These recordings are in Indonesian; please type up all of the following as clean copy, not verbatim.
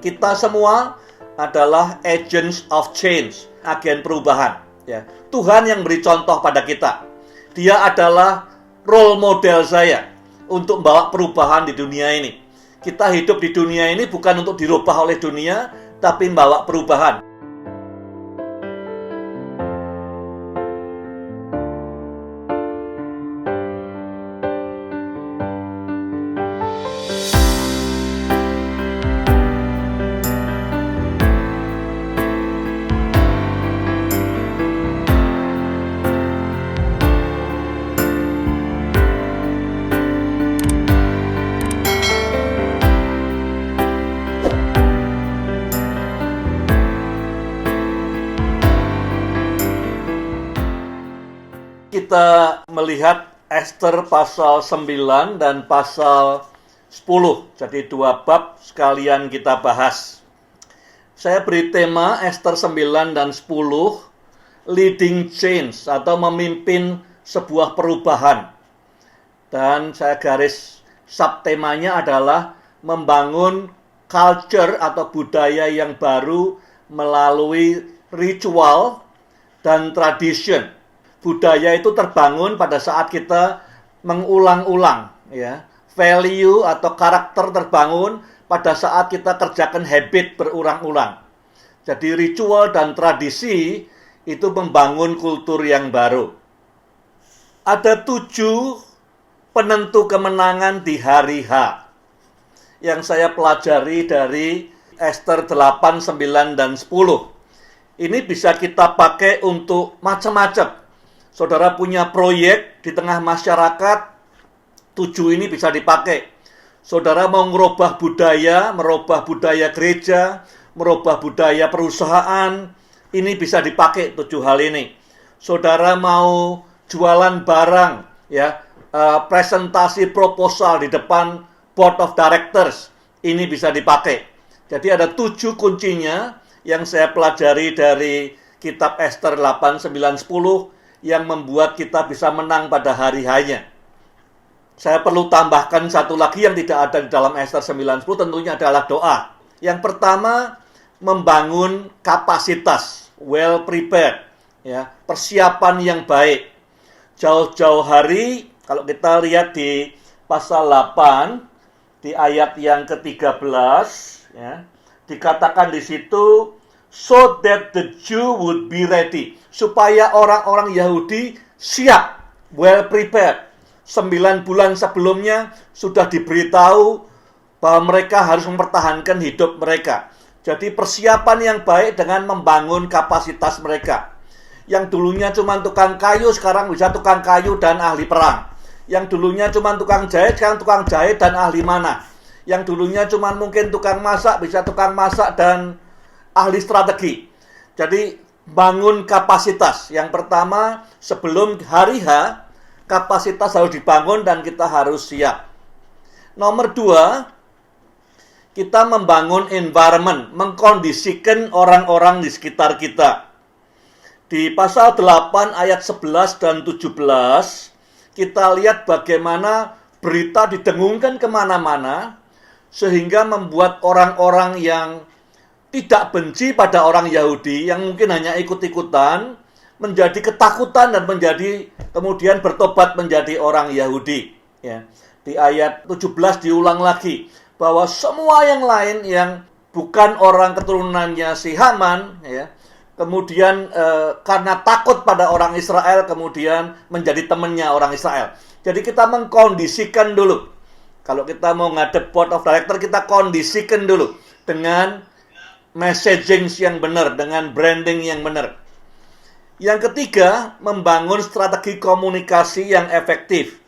Kita semua adalah agents of change, agen perubahan. Ya. Tuhan yang beri contoh pada kita. Dia adalah role model saya untuk membawa perubahan di dunia ini. Kita hidup di dunia ini bukan untuk dirubah oleh dunia, tapi membawa perubahan. Kita melihat Ester pasal 9 dan pasal 10. Jadi dua bab sekalian kita bahas. Saya beri tema Ester 9 dan 10, leading change atau memimpin sebuah perubahan. Dan saya garis subtemanya adalah membangun culture atau budaya yang baru melalui ritual dan tradition. Budaya itu terbangun pada saat kita mengulang-ulang, ya. Value atau karakter terbangun pada saat kita kerjakan habit berulang-ulang. Jadi ritual dan tradisi itu membangun kultur yang baru. Ada 7 penentu kemenangan di hari H yang saya pelajari dari Ester 8, 9, dan 10. Ini bisa kita pakai untuk macam-macam. Saudara punya proyek di tengah masyarakat, 7 ini bisa dipakai. Saudara mau merubah budaya gereja, merubah budaya perusahaan, ini bisa dipakai 7 hal ini. Saudara mau jualan barang, ya, presentasi proposal di depan board of directors, ini bisa dipakai. Jadi ada 7 kuncinya yang saya pelajari dari kitab Ester 8, 9, 10 yang membuat kita bisa menang pada hari hanya. Saya perlu tambahkan satu lagi yang tidak ada di dalam Ester 9, 10, tentunya adalah doa. Yang pertama, membangun kapasitas, well prepared, ya, persiapan yang baik. Jauh-jauh hari, kalau kita lihat di pasal 8, di ayat yang ke-13, ya, dikatakan di situ, so that the Jew would be ready. Supaya orang-orang Yahudi siap, well prepared. 9 bulan sebelumnya sudah diberitahu bahwa mereka harus mempertahankan hidup mereka. Jadi persiapan yang baik dengan membangun kapasitas mereka. Yang dulunya cuma tukang kayu, sekarang bisa tukang kayu dan ahli perang. Yang dulunya cuma tukang jahit, sekarang tukang jahit dan ahli manah. Yang dulunya cuma mungkin tukang masak, bisa tukang masak dan ahli strategi. Jadi bangun kapasitas. Yang pertama, sebelum hari H, kapasitas harus dibangun dan kita harus siap. Nomor 2, kita membangun environment, mengkondisikan orang-orang di sekitar kita. Di pasal 8 ayat 11 dan 17, kita lihat bagaimana berita didengungkan kemana-mana, sehingga membuat orang-orang yang tidak benci pada orang Yahudi, yang mungkin hanya ikut-ikutan, menjadi ketakutan dan menjadi kemudian bertobat menjadi orang Yahudi. Ya. Di ayat 17 diulang lagi, bahwa semua yang lain yang bukan orang keturunannya si Haman, ya, kemudian karena takut pada orang Israel, kemudian menjadi temannya orang Israel. Jadi kita mengkondisikan dulu. Kalau kita mau ngadep board of director, kita kondisikan dulu dengan messaging yang benar, dengan branding yang benar. Yang ketiga, membangun strategi komunikasi yang efektif.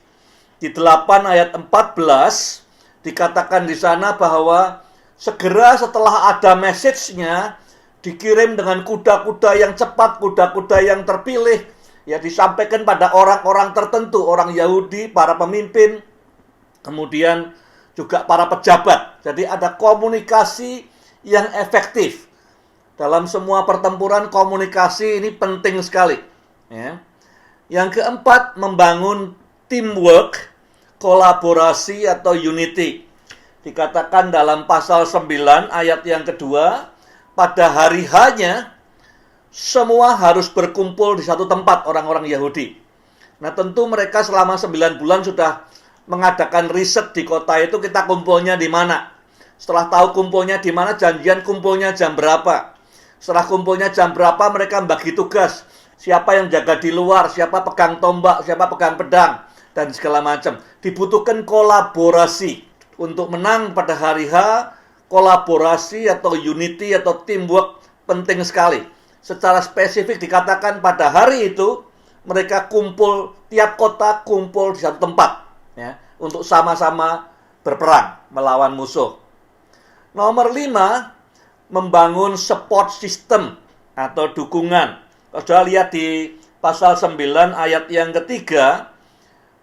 Di 8 ayat 14 dikatakan di sana bahwa segera setelah ada message-nya dikirim dengan kuda-kuda yang cepat, kuda-kuda yang terpilih, ya, disampaikan pada orang-orang tertentu, orang Yahudi, para pemimpin, kemudian juga para pejabat. Jadi ada komunikasi yang efektif. Dalam semua pertempuran, komunikasi ini penting sekali. Ya. Yang keempat, membangun teamwork, kolaborasi atau unity. Dikatakan dalam pasal 9 ayat yang kedua, pada hari H-nya semua harus berkumpul di satu tempat orang-orang Yahudi. Nah, tentu mereka selama 9 bulan sudah mengadakan riset di kota itu, kita kumpulnya di mana. Setelah tahu kumpulnya di mana, janjian kumpulnya jam berapa. Setelah kumpulnya jam berapa, mereka bagi tugas. Siapa yang jaga di luar, siapa pegang tombak, siapa pegang pedang, dan segala macam. Dibutuhkan kolaborasi. Untuk menang pada hari H, kolaborasi atau unity atau teamwork penting sekali. Secara spesifik dikatakan pada hari itu, mereka kumpul, tiap kota kumpul di satu tempat, ya, untuk sama-sama berperang melawan musuh. Nomor 5, membangun support system atau dukungan. Kalau sudah lihat di pasal 9 ayat yang ketiga,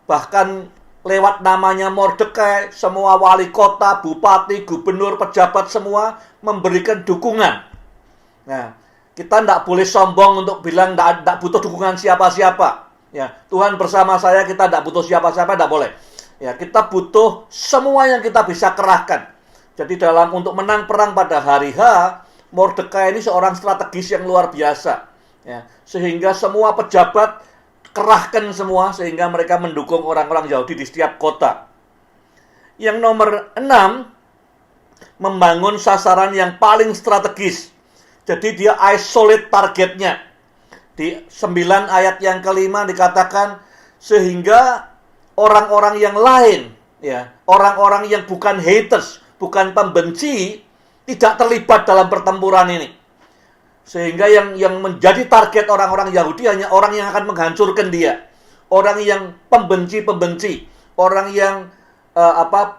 bahkan lewat namanya Mordekai, semua wali kota, bupati, gubernur, pejabat semua memberikan dukungan. Nah, kita tidak boleh sombong untuk bilang tidak butuh dukungan siapa-siapa. Ya, Tuhan bersama saya, kita tidak butuh siapa-siapa, tidak boleh. Ya, kita butuh semua yang kita bisa kerahkan. Jadi untuk menang perang pada hari H, Mordekai ini seorang strategis yang luar biasa. Ya, sehingga semua pejabat kerahkan semua, sehingga mereka mendukung orang-orang Yahudi di setiap kota. Yang nomor 6, membangun sasaran yang paling strategis. Jadi dia isolate targetnya. Di 9 ayat yang kelima dikatakan, sehingga orang-orang yang lain, ya, orang-orang yang bukan haters, bukan pembenci, tidak terlibat dalam pertempuran ini. Sehingga yang menjadi target orang-orang Yahudi hanya orang yang akan menghancurkan dia. Orang yang pembenci-pembenci, orang yang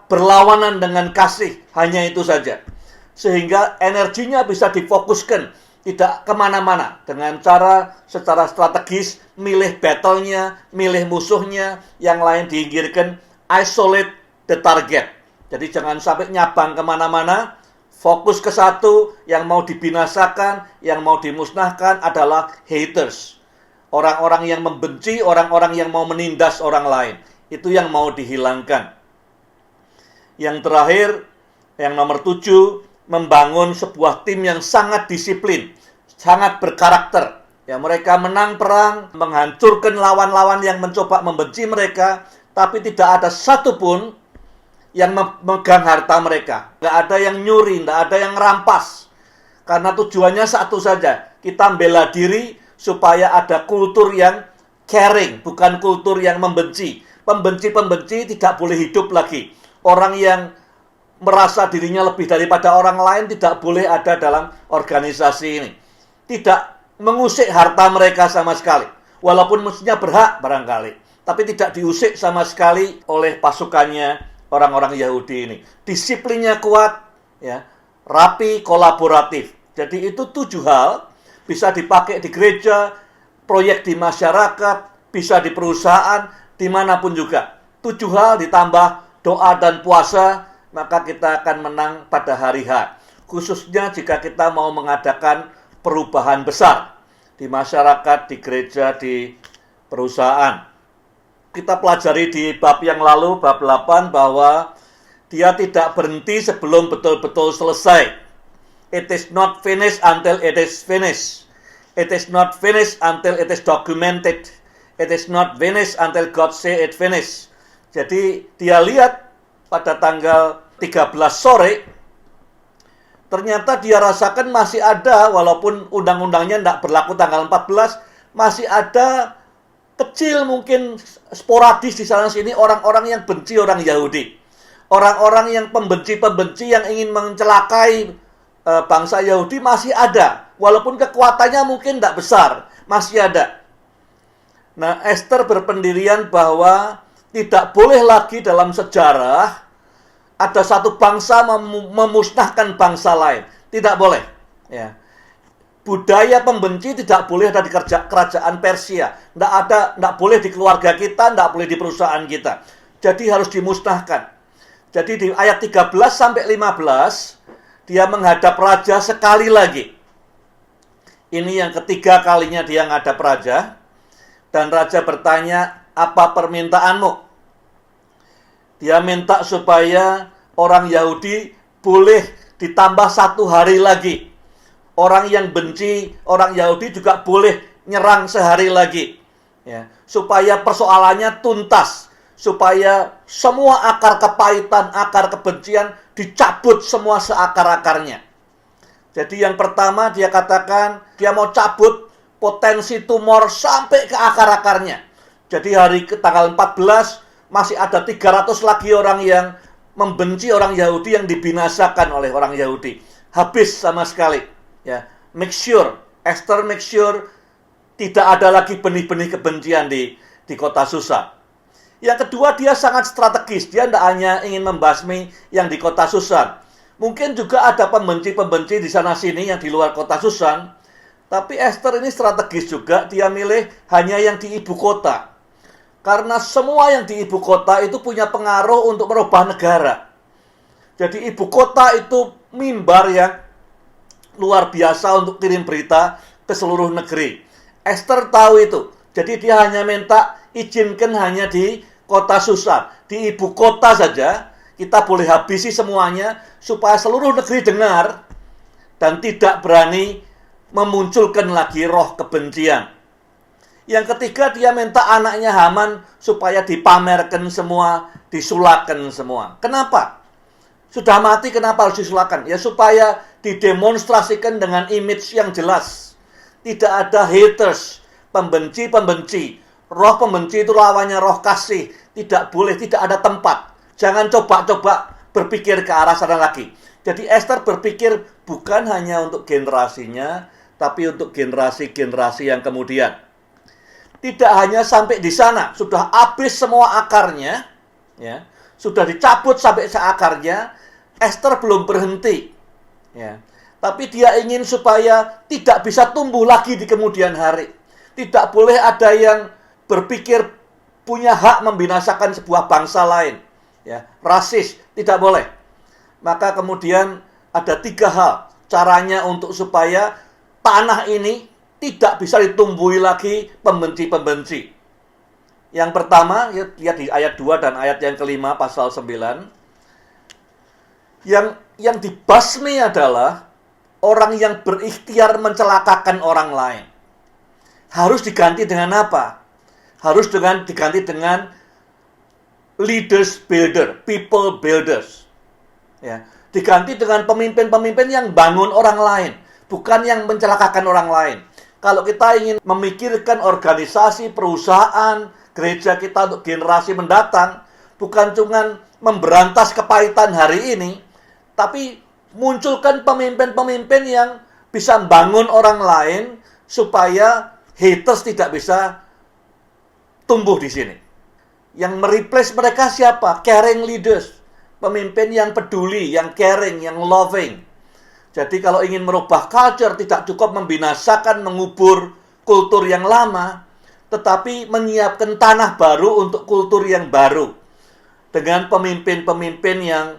berlawanan dengan kasih, hanya itu saja. Sehingga energinya bisa difokuskan, tidak kemana-mana, dengan cara secara strategis, milih battle-nya, milih musuhnya, yang lain diinggirkan, isolate the target. Jadi jangan sampai nyabang kemana-mana, fokus ke satu. Yang mau dibinasakan, yang mau dimusnahkan adalah haters. Orang-orang yang membenci, orang-orang yang mau menindas orang lain. Itu yang mau dihilangkan. Yang terakhir, yang nomor 7, membangun sebuah tim yang sangat disiplin, sangat berkarakter. Ya, mereka menang perang, menghancurkan lawan-lawan yang mencoba membenci mereka, tapi tidak ada satupun yang memegang harta mereka. Nggak ada yang nyuri, nggak ada yang rampas. Karena tujuannya satu saja, kita bela diri supaya ada kultur yang caring, bukan kultur yang membenci. Pembenci-pembenci tidak boleh hidup lagi. Orang yang merasa dirinya lebih daripada orang lain tidak boleh ada dalam organisasi ini. Tidak mengusik harta mereka sama sekali. Walaupun mestinya berhak barangkali, tapi tidak diusik sama sekali oleh pasukannya orang-orang Yahudi ini. Disiplinnya kuat, ya, rapi, kolaboratif. Jadi itu 7 hal, bisa dipakai di gereja, proyek di masyarakat, bisa di perusahaan, dimanapun juga. 7 hal ditambah doa dan puasa, maka kita akan menang pada hari H. Khususnya jika kita mau mengadakan perubahan besar di masyarakat, di gereja, di perusahaan. Kita pelajari di bab yang lalu, bab 8, bahwa dia tidak berhenti sebelum betul-betul selesai. It is not finished until it is finished. It is not finished until it is documented. It is not finished until God say it finished. Jadi dia lihat pada tanggal 13 sore, ternyata dia rasakan masih ada, walaupun undang-undangnya tidak berlaku tanggal 14, masih ada kecil mungkin sporadis di sana sini orang-orang yang benci orang Yahudi. Orang-orang yang pembenci-pembenci yang ingin mencelakai bangsa Yahudi masih ada. Walaupun kekuatannya mungkin tidak besar, masih ada. Nah, Esther berpendirian bahwa tidak boleh lagi dalam sejarah ada satu bangsa memusnahkan bangsa lain. Tidak boleh. Ya. Budaya pembenci tidak boleh ada di kerajaan Persia. Tidak boleh di keluarga kita, tidak boleh di perusahaan kita. Jadi harus dimusnahkan. Jadi di ayat 13 sampai 15, dia menghadap raja sekali lagi. Ini yang ketiga kalinya dia menghadap raja. Dan raja bertanya, apa permintaanmu? Dia minta supaya orang Yahudi boleh ditambah 1 hari lagi. Orang yang benci orang Yahudi juga boleh nyerang sehari lagi. Ya, supaya persoalannya tuntas. Supaya semua akar kepahitan, akar kebencian dicabut semua seakar-akarnya. Jadi yang pertama dia katakan, dia mau cabut potensi tumor sampai ke akar-akarnya. Jadi hari ke tanggal 14 masih ada 300 lagi orang yang membenci orang Yahudi yang dibinasakan oleh orang Yahudi. Habis sama sekali. Ya, Esther make sure tidak ada lagi benih-benih kebencian di kota Susa. Yang kedua, dia sangat strategis. Dia tidak hanya ingin membasmi yang di kota Susan. Mungkin juga ada pembenci-pembenci di sana-sini yang di luar kota Susan. Tapi Esther ini strategis juga. Dia milih hanya yang di ibu kota. Karena semua yang di ibu kota itu punya pengaruh untuk merubah negara. Jadi ibu kota itu mimbar yang luar biasa untuk kirim berita ke seluruh negeri. Esther tahu itu. Jadi dia hanya minta izinkan hanya di kota Susa. Di ibu kota saja kita boleh habisi semuanya supaya seluruh negeri dengar dan tidak berani memunculkan lagi roh kebencian. Yang ketiga, dia minta anaknya Haman supaya dipamerkan semua, disulakkan semua. Kenapa? Sudah mati, kenapa harus disulakkan? Ya supaya didemonstrasikan dengan image yang jelas. Tidak ada haters, pembenci-pembenci. Roh pembenci itu lawannya roh kasih. Tidak boleh, tidak ada tempat. Jangan coba-coba berpikir ke arah sana lagi. Jadi Esther berpikir bukan hanya untuk generasinya, tapi untuk generasi-generasi yang kemudian. Tidak hanya sampai di sana, sudah habis semua akarnya, ya, sudah dicabut sampai seakarnya. Esther belum berhenti, ya, tapi dia ingin supaya tidak bisa tumbuh lagi di kemudian hari. Tidak boleh ada yang berpikir punya hak membinasakan sebuah bangsa lain, ya, rasis, tidak boleh. Maka kemudian ada 3 hal caranya untuk supaya tanah ini tidak bisa ditumbuhi lagi pembenci-pembenci. Yang pertama, lihat di ayat 2 dan ayat yang kelima pasal 9. Yang dibasmi adalah orang yang berikhtiar mencelakakan orang lain. Harus diganti dengan apa? Harus diganti dengan leaders builder, people builders. Ya, diganti dengan pemimpin-pemimpin yang bangun orang lain, bukan yang mencelakakan orang lain. Kalau kita ingin memikirkan organisasi, perusahaan, gereja kita untuk generasi mendatang, bukan cuma memberantas kepahitan hari ini, tapi munculkan pemimpin-pemimpin yang bisa membangun orang lain supaya haters tidak bisa tumbuh di sini. Yang mereplace mereka siapa? Caring leaders. Pemimpin yang peduli, yang caring, yang loving. Jadi kalau ingin merubah culture, tidak cukup membinasakan, mengubur kultur yang lama, tetapi menyiapkan tanah baru untuk kultur yang baru. Dengan pemimpin-pemimpin yang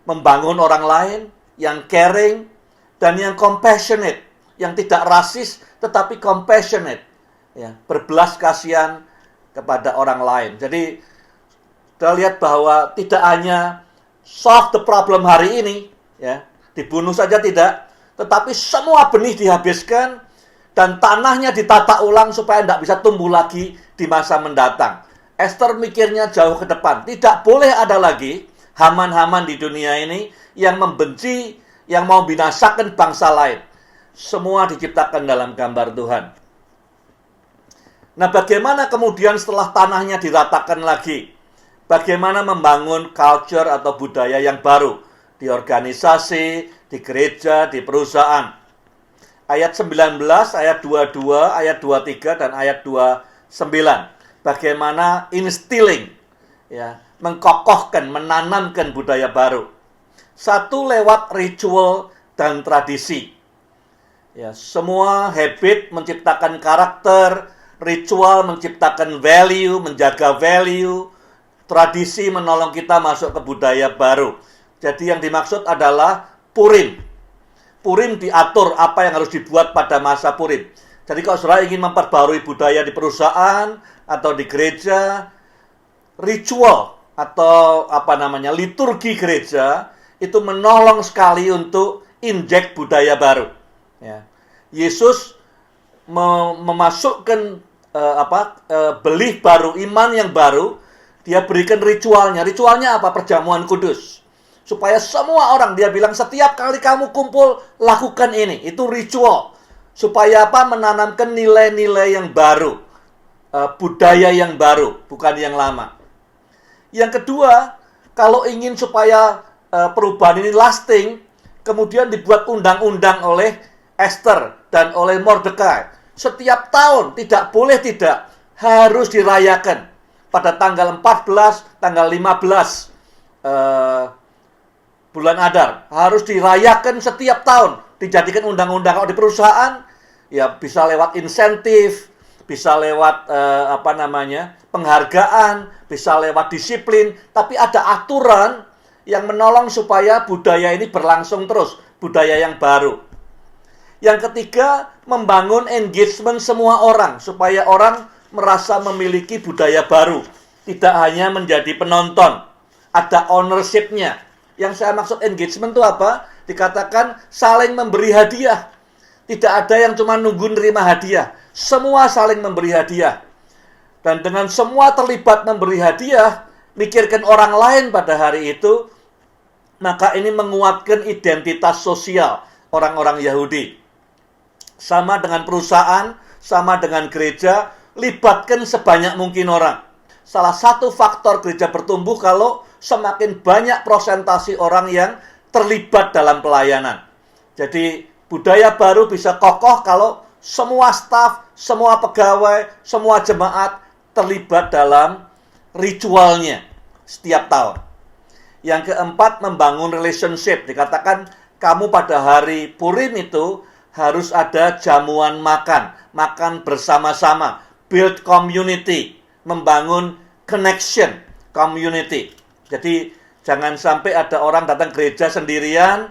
membangun orang lain, yang caring, dan yang compassionate. Yang tidak rasis, tetapi compassionate. Ya, berbelas kasihan kepada orang lain. Jadi, kita lihat bahwa tidak hanya solve the problem hari ini, ya, dibunuh saja tidak, tetapi semua benih dihabiskan dan tanahnya ditata ulang supaya tidak bisa tumbuh lagi di masa mendatang. Esther mikirnya jauh ke depan. Tidak boleh ada lagi Haman-Haman di dunia ini yang membenci, yang mau binasakan bangsa lain. Semua diciptakan dalam gambar Tuhan. Nah, bagaimana kemudian setelah tanahnya diratakan lagi? Bagaimana membangun culture atau budaya yang baru? Di organisasi, di gereja, di perusahaan. Ayat 19, ayat 22, ayat 23, dan ayat 29. Bagaimana instilling, ya, mengkokohkan, menanamkan budaya baru. 1 lewat ritual dan tradisi. Ya, semua habit menciptakan karakter, ritual menciptakan value, menjaga value, tradisi menolong kita masuk ke budaya baru. Jadi yang dimaksud adalah Purim. Purim diatur apa yang harus dibuat pada masa Purim. Jadi kalau saudara ingin memperbarui budaya di perusahaan atau di gereja, ritual atau liturgi gereja itu menolong sekali untuk injek budaya baru. Ya. Yesus memasukkan benih baru, iman yang baru. Dia berikan ritualnya. Ritualnya apa? Perjamuan kudus. Supaya semua orang, dia bilang setiap kali kamu kumpul, lakukan ini. Itu ritual. Supaya apa? Menanamkan nilai-nilai yang baru. Budaya yang baru, bukan yang lama. Yang kedua, kalau ingin supaya perubahan ini lasting, kemudian dibuat undang-undang oleh Esther dan oleh Mordekai. Setiap tahun, tidak boleh tidak, harus dirayakan. Pada tanggal 14, tanggal 15 bulan Adar. Harus dirayakan setiap tahun. Dijadikan undang-undang. Kalau di perusahaan, ya bisa lewat insentif, bisa lewat penghargaan, bisa lewat disiplin. Tapi ada aturan yang menolong supaya budaya ini berlangsung terus. Budaya yang baru. Yang ketiga, membangun engagement semua orang. Supaya orang merasa memiliki budaya baru. Tidak hanya menjadi penonton. Ada ownership-nya. Yang saya maksud engagement itu apa? Dikatakan saling memberi hadiah. Tidak ada yang cuma nunggu nerima hadiah. Semua saling memberi hadiah. Dan dengan semua terlibat memberi hadiah, mikirkan orang lain pada hari itu, maka ini menguatkan identitas sosial orang-orang Yahudi. Sama dengan perusahaan, sama dengan gereja, libatkan sebanyak mungkin orang. Salah satu faktor gereja bertumbuh kalau semakin banyak prosentasi orang yang terlibat dalam pelayanan. Jadi budaya baru bisa kokoh kalau semua staf, semua pegawai, semua jemaat terlibat dalam ritualnya setiap tahun. Yang keempat, membangun relationship. Dikatakan kamu pada hari Purim itu harus ada jamuan makan. Makan bersama-sama. Build community. Membangun connection community. Jadi jangan sampai ada orang datang gereja sendirian,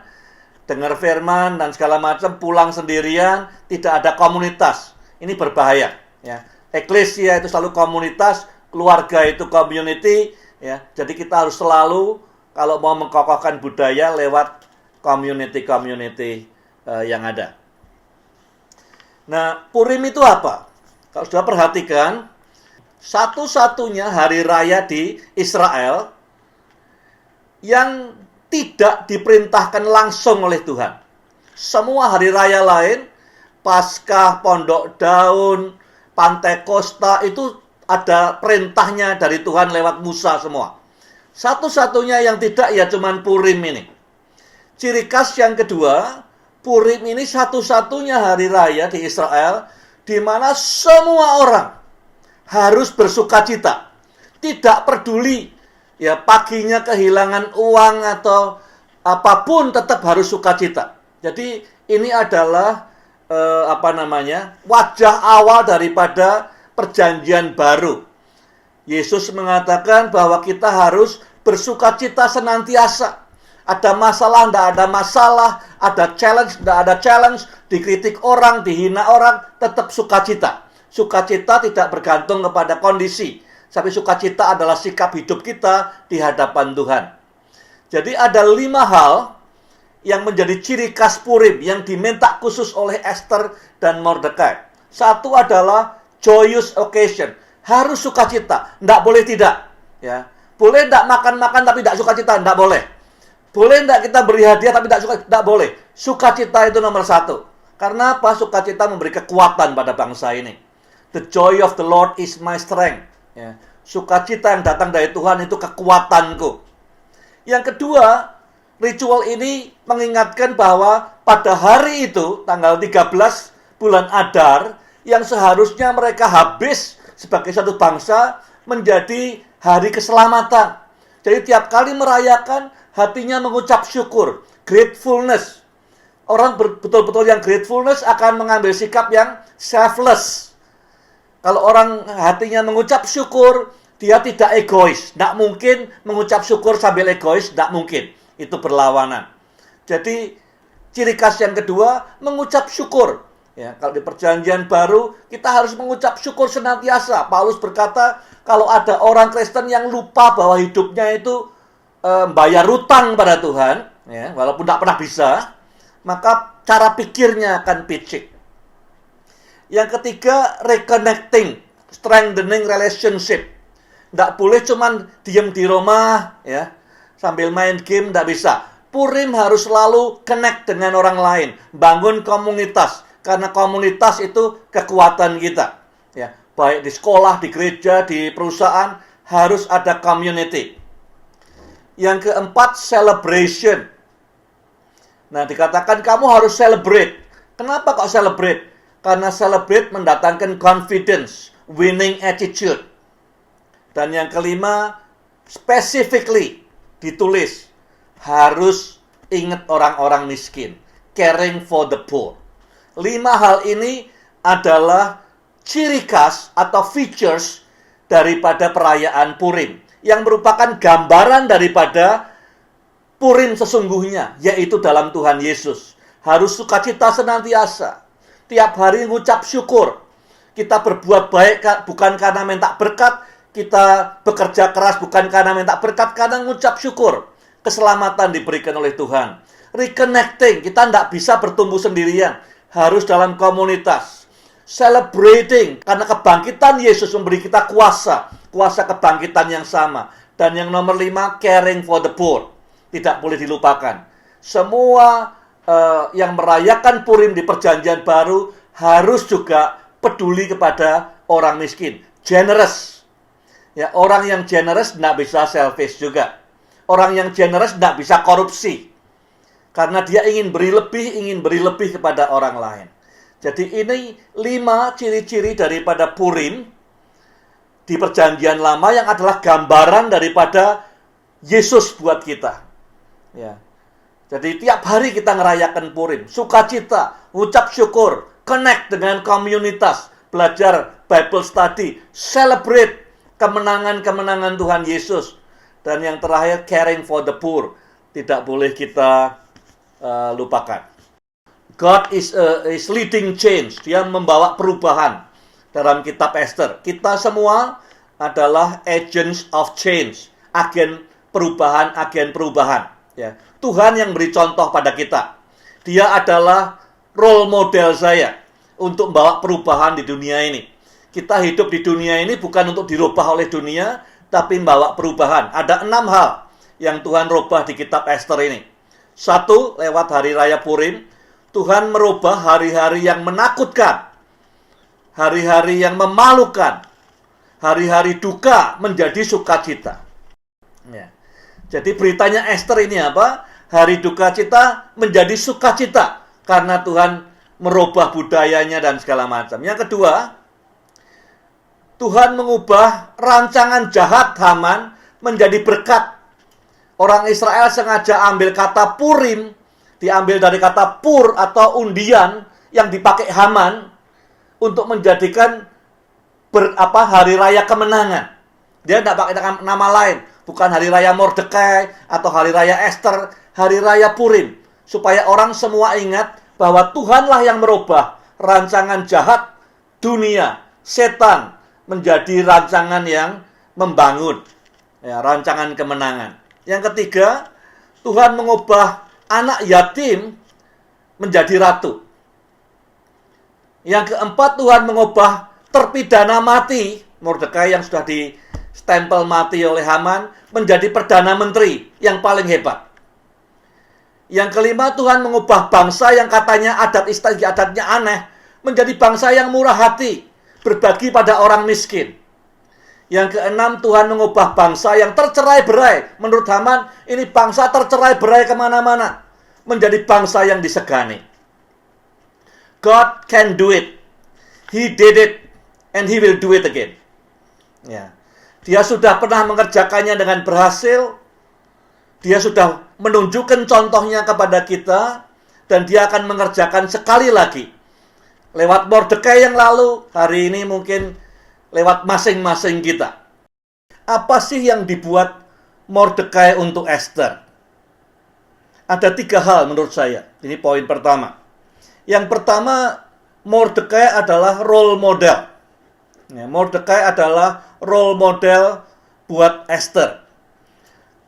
dengar firman dan segala macam, pulang sendirian, tidak ada komunitas. Ini berbahaya. Ya. Eklesia itu selalu komunitas, keluarga itu community. Ya. Jadi kita harus selalu, kalau mau mengkokohkan budaya, lewat community-community yang ada. Nah, Purim itu apa? Kalau sudah perhatikan, satu-satunya hari raya di Israel yang tidak diperintahkan langsung oleh Tuhan. Semua hari raya lain, Paskah, Pondok Daun, Pantekosta, itu ada perintahnya dari Tuhan lewat Musa semua. Satu-satunya yang tidak ya cuman Purim ini. Ciri khas yang kedua, Purim ini satu-satunya hari raya di Israel di mana semua orang harus bersukacita. Tidak peduli ya paginya kehilangan uang atau apapun, tetap harus sukacita. Jadi ini adalah wajah awal daripada perjanjian baru. Yesus mengatakan bahwa kita harus bersukacita senantiasa. Ada masalah, tidak ada masalah, ada challenge, tidak ada challenge, dikritik orang, dihina orang, tetap sukacita. Sukacita tidak bergantung kepada kondisi, tapi sukacita adalah sikap hidup kita di hadapan Tuhan. Jadi ada 5 hal yang menjadi ciri khas Purim yang diminta khusus oleh Esther dan Mordekai. Satu adalah joyous occasion, harus sukacita, tidak boleh tidak. Ya, boleh tidak makan-makan tapi tidak sukacita, tidak boleh. Boleh tidak kita beri hadiah tapi tidak sukacita, tidak boleh. Sukacita itu nomor 1. Karena apa? Sukacita memberi kekuatan pada bangsa ini. The joy of the Lord is my strength. Ya. Sukacita yang datang dari Tuhan itu kekuatanku. Yang kedua, ritual ini mengingatkan bahwa pada hari itu, tanggal 13 bulan Adar, yang seharusnya mereka habis sebagai satu bangsa, menjadi hari keselamatan. Jadi tiap kali merayakan, hatinya mengucap syukur, gratefulness. Orang betul-betul yang gratefulness akan mengambil sikap yang selfless. Kalau orang hatinya mengucap syukur, dia tidak egois. Tidak mungkin mengucap syukur sambil egois, tidak mungkin. Itu berlawanan. Jadi ciri khas yang kedua, mengucap syukur. Ya, kalau di perjanjian baru, kita harus mengucap syukur senantiasa. Paulus berkata, Kalau ada orang Kristen yang lupa bahwa hidupnya itu bayar utang pada Tuhan, ya, walaupun tidak pernah bisa, maka cara pikirnya akan picik. Yang ketiga, reconnecting, strengthening relationship. Tidak boleh cuman diem di rumah, ya, sambil main game, tidak bisa. Purim harus selalu connect dengan orang lain, bangun komunitas, karena komunitas itu kekuatan kita. Ya, baik di sekolah, di gereja, di perusahaan, harus ada community. Yang keempat, celebration. Nah, dikatakan kamu harus celebrate. Kenapa kok celebrate? Karena celebrate mendatangkan confidence, winning attitude. Dan yang kelima, specifically ditulis, harus ingat orang-orang miskin, caring for the poor. 5 hal ini adalah ciri khas atau features daripada perayaan Purim, yang merupakan gambaran daripada Purim sesungguhnya, yaitu dalam Tuhan Yesus. Harus sukacita senantiasa. Tiap hari ngucap syukur. Kita berbuat baik bukan karena minta berkat, kita bekerja keras bukan karena minta berkat, karena ngucap syukur. Keselamatan diberikan oleh Tuhan. Reconnecting, kita tidak bisa bertumbuh sendirian. Harus dalam komunitas. Celebrating, karena kebangkitan Yesus memberi kita kuasa. Kuasa kebangkitan yang sama. Dan yang nomor 5, caring for the poor. Tidak boleh dilupakan. Semua yang merayakan Purim di Perjanjian Baru harus juga peduli kepada orang miskin. Generous. Ya, orang yang generous tidak bisa selfish juga. Orang yang generous tidak bisa korupsi. Karena dia ingin beri lebih kepada orang lain. Jadi ini 5 ciri-ciri daripada Purim di Perjanjian Lama yang adalah gambaran daripada Yesus buat kita. Ya. Jadi tiap hari kita ngerayakan Purim, sukacita, ucap syukur, connect dengan komunitas, belajar Bible study, celebrate kemenangan-kemenangan Tuhan Yesus. Dan yang terakhir, caring for the poor. Tidak boleh kita lupakan. God is leading change. Dia membawa perubahan dalam kitab Esther. Kita semua adalah agents of change. Agen perubahan. Ya. Tuhan yang beri contoh pada kita. Dia adalah role model saya untuk membawa perubahan di dunia ini. Kita hidup di dunia ini bukan untuk dirubah oleh dunia, tapi membawa perubahan. Ada 6 hal yang Tuhan rubah di kitab Esther ini. 1, lewat hari raya Purim, Tuhan merubah hari-hari yang menakutkan, hari-hari yang memalukan, hari-hari duka menjadi sukacita. Ya. Jadi beritanya Esther ini apa? Hari duka cita menjadi sukacita karena Tuhan merubah budayanya dan segala macam. Yang kedua, Tuhan mengubah rancangan jahat Haman menjadi berkat. Orang Israel sengaja ambil kata Purim, diambil dari kata pur atau undian yang dipakai Haman untuk menjadikan hari raya kemenangan. Dia tidak pakai nama lain, bukan hari raya Mordekai atau hari raya Esther, hari raya Purim, supaya orang semua ingat bahwa Tuhanlah yang merubah rancangan jahat dunia, setan, menjadi rancangan yang membangun, ya, rancangan kemenangan. Yang ketiga, Tuhan mengubah anak yatim menjadi ratu. Yang keempat, Tuhan mengubah terpidana mati, Mordekai yang sudah distempel mati oleh Haman, menjadi perdana menteri yang paling hebat. Yang kelima, Tuhan mengubah bangsa yang katanya adat istiadatnya aneh, menjadi bangsa yang murah hati, berbagi pada orang miskin. Yang keenam, Tuhan mengubah bangsa yang tercerai-berai. Menurut Haman, ini bangsa tercerai-berai kemana-mana. Menjadi bangsa yang disegani. God can do it. He did it. And He will do it again. Ya. Dia sudah pernah mengerjakannya dengan berhasil. Dia sudah menunjukkan contohnya kepada kita. Dan Dia akan mengerjakan sekali lagi. Lewat Mordekai yang lalu, hari ini mungkin lewat masing-masing kita. Apa sih yang dibuat Mordekai untuk Esther? Ada 3 hal menurut saya. Ini poin pertama. Yang pertama, Mordekai adalah role model. Ya, Mordekai adalah role model buat Esther.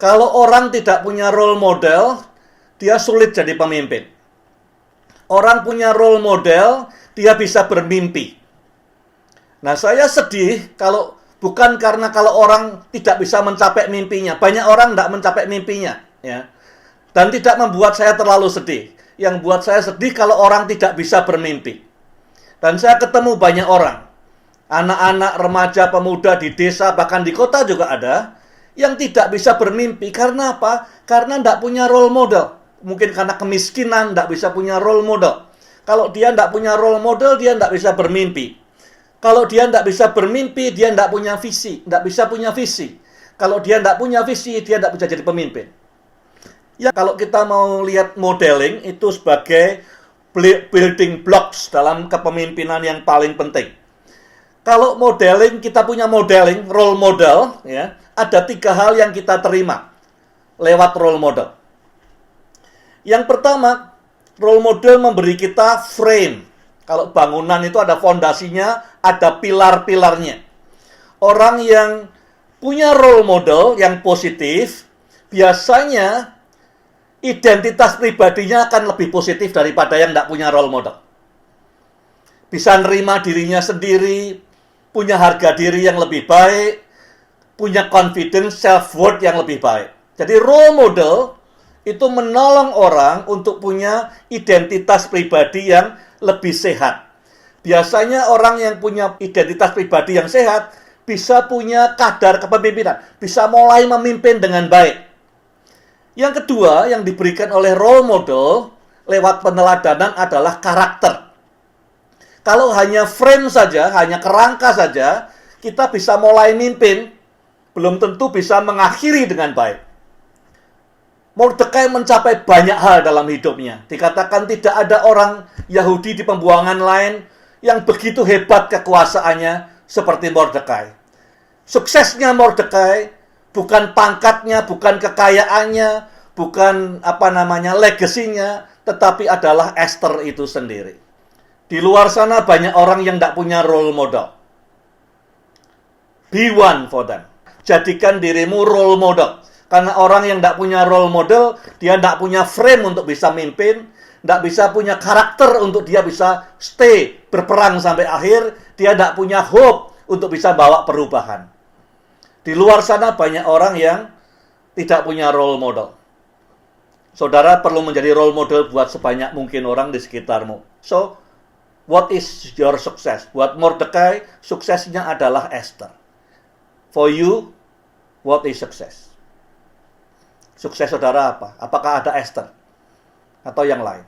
Kalau orang tidak punya role model, dia sulit jadi pemimpin. Orang punya role model, dia bisa bermimpi. Nah, saya sedih bukan karena kalau orang tidak bisa mencapai mimpinya. Banyak orang tidak mencapai mimpinya, ya. Dan tidak membuat saya terlalu sedih. Yang buat saya sedih kalau orang tidak bisa bermimpi. Dan saya ketemu banyak orang, anak-anak, remaja, pemuda di desa, bahkan di kota juga ada, yang tidak bisa bermimpi. Karena apa? Karena tidak punya role model. Mungkin karena kemiskinan, tidak bisa punya role model. Kalau dia tidak punya role model, dia tidak bisa bermimpi. Kalau dia tidak bisa bermimpi, dia tidak punya visi. Tidak bisa punya visi. Kalau dia tidak punya visi, dia tidak bisa jadi pemimpin. Ya, kalau kita mau lihat modeling, itu sebagai building blocks dalam kepemimpinan yang paling penting. Kalau modeling, kita punya modeling, role model, ya, ada 3 hal yang kita terima lewat role model. Yang pertama, role model memberi kita frame. Kalau bangunan itu ada fondasinya, ada pilar-pilarnya. Orang yang punya role model yang positif, biasanya identitas pribadinya akan lebih positif daripada yang tidak punya role model. Bisa nerima dirinya sendiri, punya harga diri yang lebih baik, punya confidence, self-worth yang lebih baik. Jadi role model itu menolong orang untuk punya identitas pribadi yang lebih sehat. Biasanya orang yang punya identitas pribadi yang sehat bisa punya kadar kepemimpinan, bisa mulai memimpin dengan baik. Yang kedua yang diberikan oleh role model lewat peneladanan adalah karakter. Kalau hanya frame saja, hanya kerangka saja, kita bisa mulai mimpin, belum tentu bisa mengakhiri dengan baik. Mordekai mencapai banyak hal dalam hidupnya. Dikatakan tidak ada orang Yahudi di pembuangan lain yang begitu hebat kekuasaannya seperti Mordekai. Suksesnya Mordekai bukan pangkatnya, bukan kekayaannya, bukan legasinya, tetapi adalah Esther itu sendiri. Di luar sana banyak orang yang tidak punya role model. Be one for them. Jadikan dirimu role model. Karena orang yang tidak punya role model, dia tidak punya frame untuk bisa mimpin, tidak bisa punya karakter untuk dia bisa stay, berperang sampai akhir, dia tidak punya hope untuk bisa bawa perubahan. Di luar sana banyak orang yang tidak punya role model. Saudara perlu menjadi role model buat sebanyak mungkin orang di sekitarmu. So, what is your success? Buat Mordekai, suksesnya adalah Esther. For you, what is success? Sukses saudara apa? Apakah ada Esther? Atau yang lain?